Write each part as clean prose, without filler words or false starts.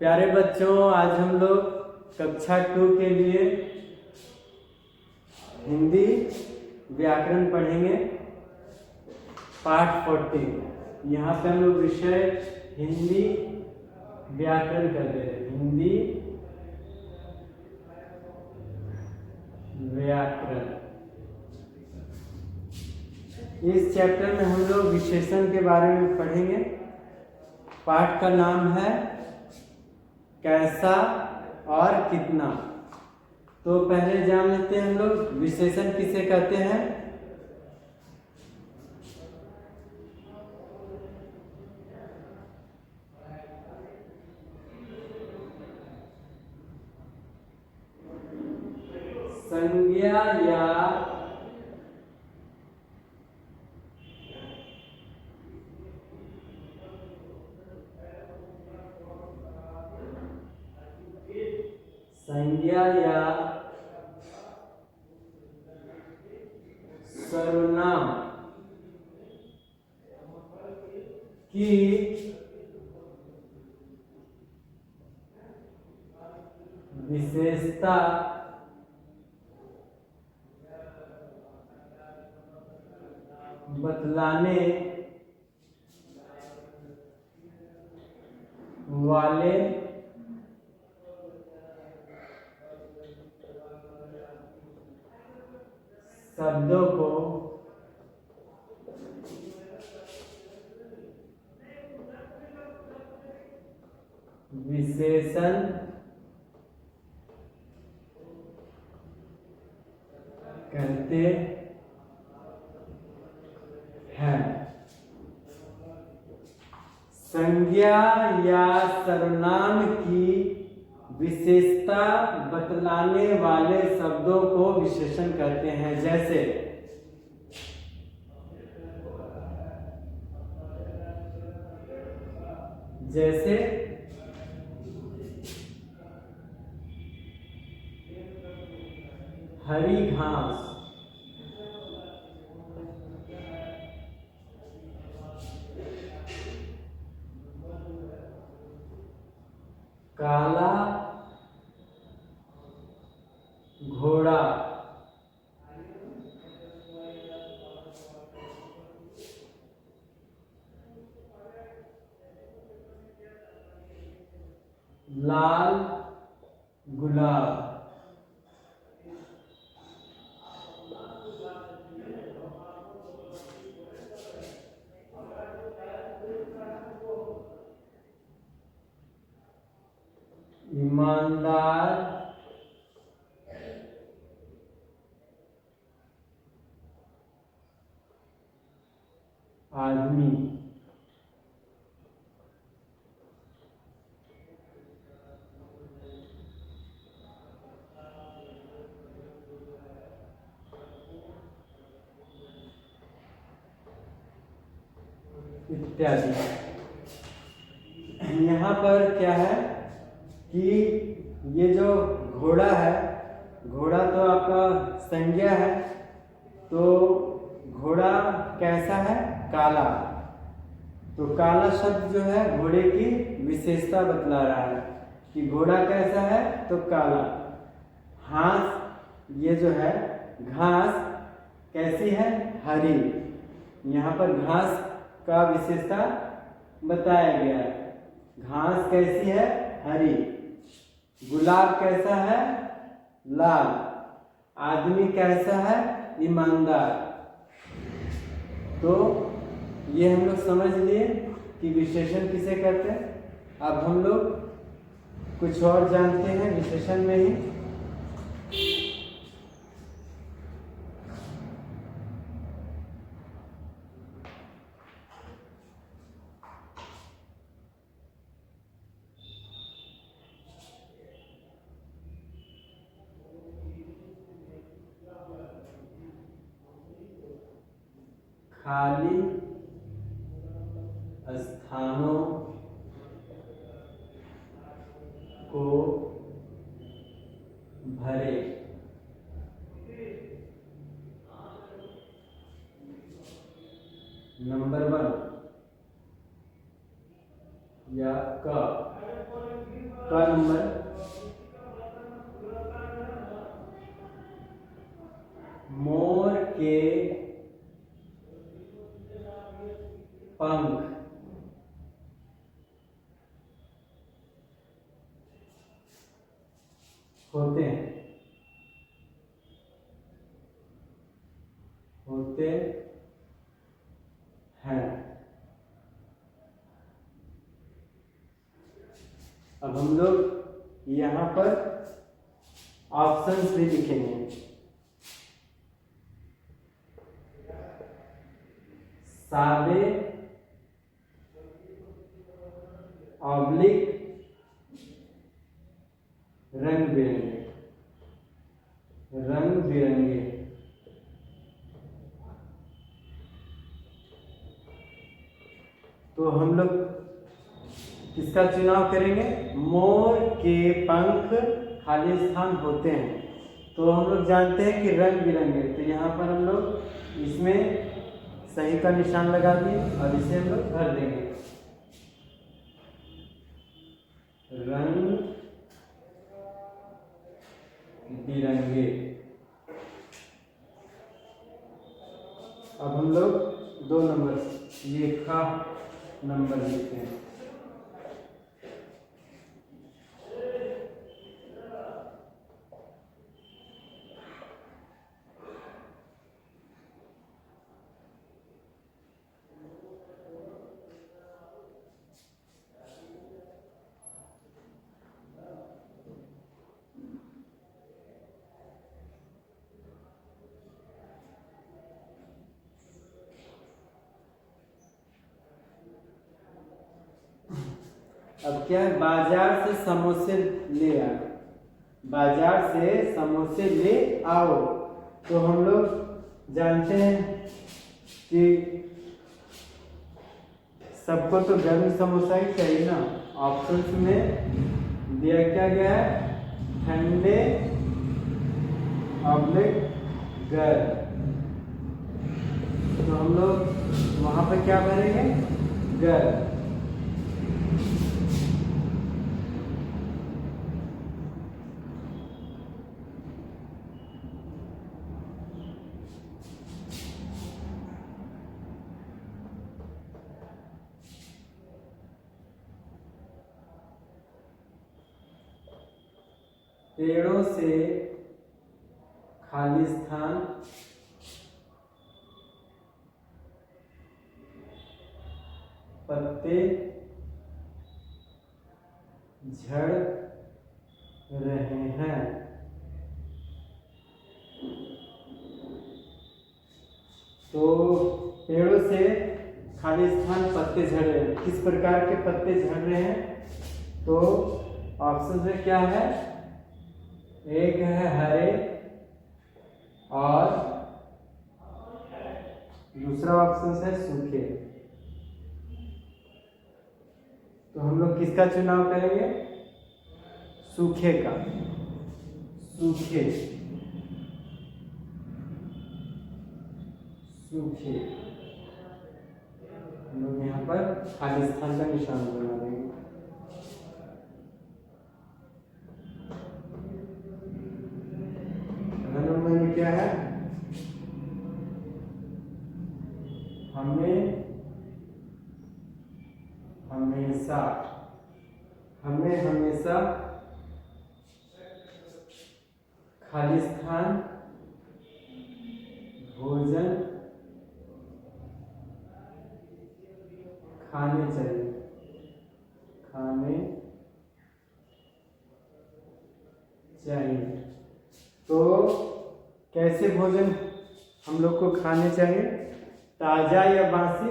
प्यारे बच्चों, आज हम लोग कक्षा 2 के लिए हिंदी व्याकरण पढ़ेंगे। पाठ 40। यहाँ पे हम लोग विषय हिंदी व्याकरण कर दे रहे हैं। हिंदी व्याकरण। इस चैप्टर में हम लोग विशेषण के बारे में पढ़ेंगे। पाठ का नाम है कैसा और कितना। तो पहले जान लेते हैं हम लोग विशेषण किसे कहते हैं। संज्ञा या सर्वनाम की विशेषता बतलाने वाले शब्दों को विशेषण कहते हैं। संज्ञा या सर्वनाम की विशेषता बतलाने वाले शब्दों को विशेषण कहते हैं। जैसे हरी घास, काला घोड़ा, लाल गुलाब, ईमानदार आदमी, इत्यादि। यहाँ पर क्या है कि ये जो घोड़ा है, घोड़ा तो आपका संज्ञा है। तो घोड़ा कैसा है? काला। तो काला शब्द जो है घोड़े की विशेषता बतला रहा है कि घोड़ा कैसा है, तो काला। घास, ये जो है घास कैसी है? हरी। यहाँ पर घास का विशेषता बताया गया है। घास कैसी है? हरी। गुलाब कैसा है? लाल। आदमी कैसा है? ईमानदार। तो ये हम लोग समझ लिए कि विशेषण किसे कहते हैं। अब हम लोग कुछ और जानते हैं विशेषण में ही। खाली स्थानों को भरे। नंबर 1 या क। का नंबर, मोर के पंख होते हैं। अब हम लोग यहाँ पर ऑप्शंस भी लिखेंगे। सादे, ऑब्लिक, रंग बिरंगे। तो हम लोग किसका चुनाव करेंगे? मोर के पंख खाली स्थान होते हैं। तो हम लोग जानते हैं कि रंग बिरंगे, तो यहाँ पर हम लोग इसमें सही का निशान लगा दिए और इसे हम लोग भर देंगे। रंग बिरंगे। अब हम लोग 2 नंबर, ये का नंबर लिखते हैं। अब क्या है? बाजार से समोसे ले आओ। बाजार से समोसे ले आओ। तो हम लोग जानते हैं कि सबको तो गर्म समोसा ही चाहिए ना। ऑप्शंस में दिया क्या गया है? ठंडे, ऑब्लिक, गर्म। तो हम लोग वहां पर क्या भरेंगे? गर्म। पेड़ों से खाली स्थान पत्ते झड़ रहे हैं। तो पेड़ों से खाली स्थान पत्ते झड़ रहे हैं। किस प्रकार के पत्ते झड़ रहे हैं? तो ऑप्शन में क्या है? एक है हरे और दूसरा ऑप्शन है सूखे। तो हम लोग किसका चुनाव करेंगे? सूखे का। सूखे हम लोग यहाँ पर खाली स्थान का निशान बना देंगे। नंबर में क्या है? हमें हमेशा खाली स्थान भोजन खाने चाहिए। तो कैसे भोजन हम लोग को खाने चाहिए? ताजा या बासी?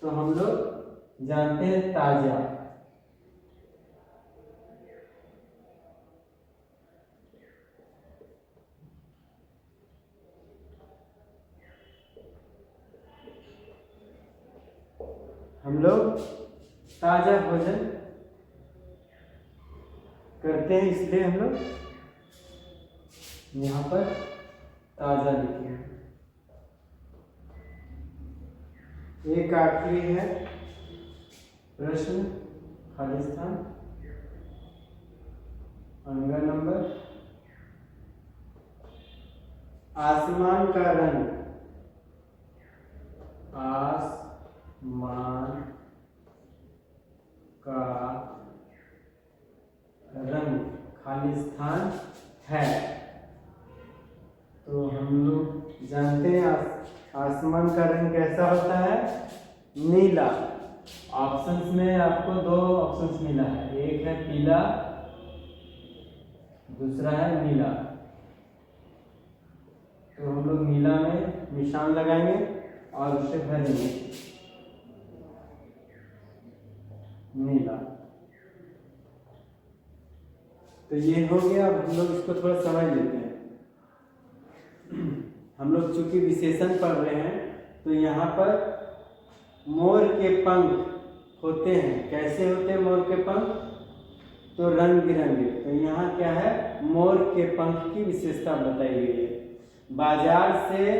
तो हम लोग जानते हैं ताजा। हम लोग ताजा भोजन करते हैं, इसलिए हम लोग यहाँ पर ताजा लिखे हैं। एक आखिरी है प्रश्न, खाली स्थान। अगला नंबर, आसमान का रंग, आसमान का रंग खाली स्थान है। तो हम लोग जानते हैं आसमान का रंग कैसा होता है, नीला। ऑप्शंस में आपको दो ऑप्शंस मिला है, एक है पीला, दूसरा है नीला। तो हम लोग नीला में निशान लगाएंगे और उसे भरेंगे, नीला। तो ये हो गया। अब हम लोग इसको थोड़ा समझ लेते हैं। हम लोग चूंकि विशेषण पढ़ रहे हैं, तो यहाँ पर मोर के पंख होते हैं। कैसे होते हैं मोर के पंख? तो रंग बिरंगे। तो यहाँ क्या है, मोर के पंख की विशेषता बताई गई है। बाजार से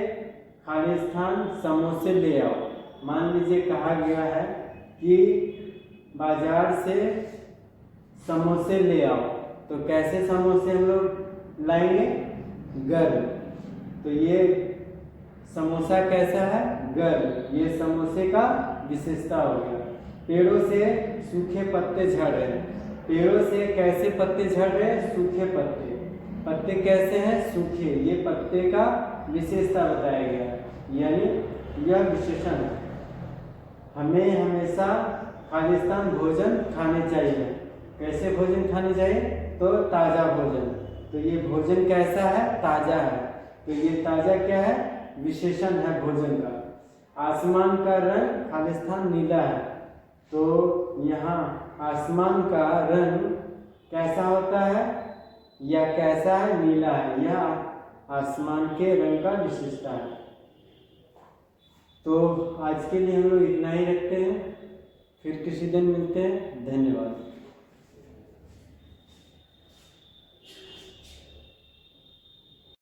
खाली स्थान समोसे ले आओ। मान लीजिए कहा गया है कि बाजार से समोसे ले आओ, तो कैसे समोसे हम लोग लाएंगे? गर्म। तो ये समोसा कैसा है? गर्म। ये समोसे का विशेषता हो गया। पेड़ों से सूखे पत्ते झड़ रहे हैं। पेड़ों से कैसे पत्ते झड़ रहे हैं? सूखे पत्ते। पत्ते कैसे हैं? सूखे। ये पत्ते का विशेषता बताया गया है, यानी यह विशेषण है। हमें हमेशा खालिस्तान भोजन खाने चाहिए। कैसे भोजन खाने चाहिए? तो ताज़ा भोजन। तो ये भोजन कैसा है? ताज़ा है। तो ये ताज़ा क्या है? विशेषण है भोजन का। आसमान का रंग खालिस्तान नीला है। तो यहाँ आसमान का रंग कैसा होता है या कैसा है? नीला है। यह आसमान के रंग का विशेषता है। तो आज के लिए हम लोग इतना ही रखते हैं, फिर किसी दिन मिलते हैं। धन्यवाद।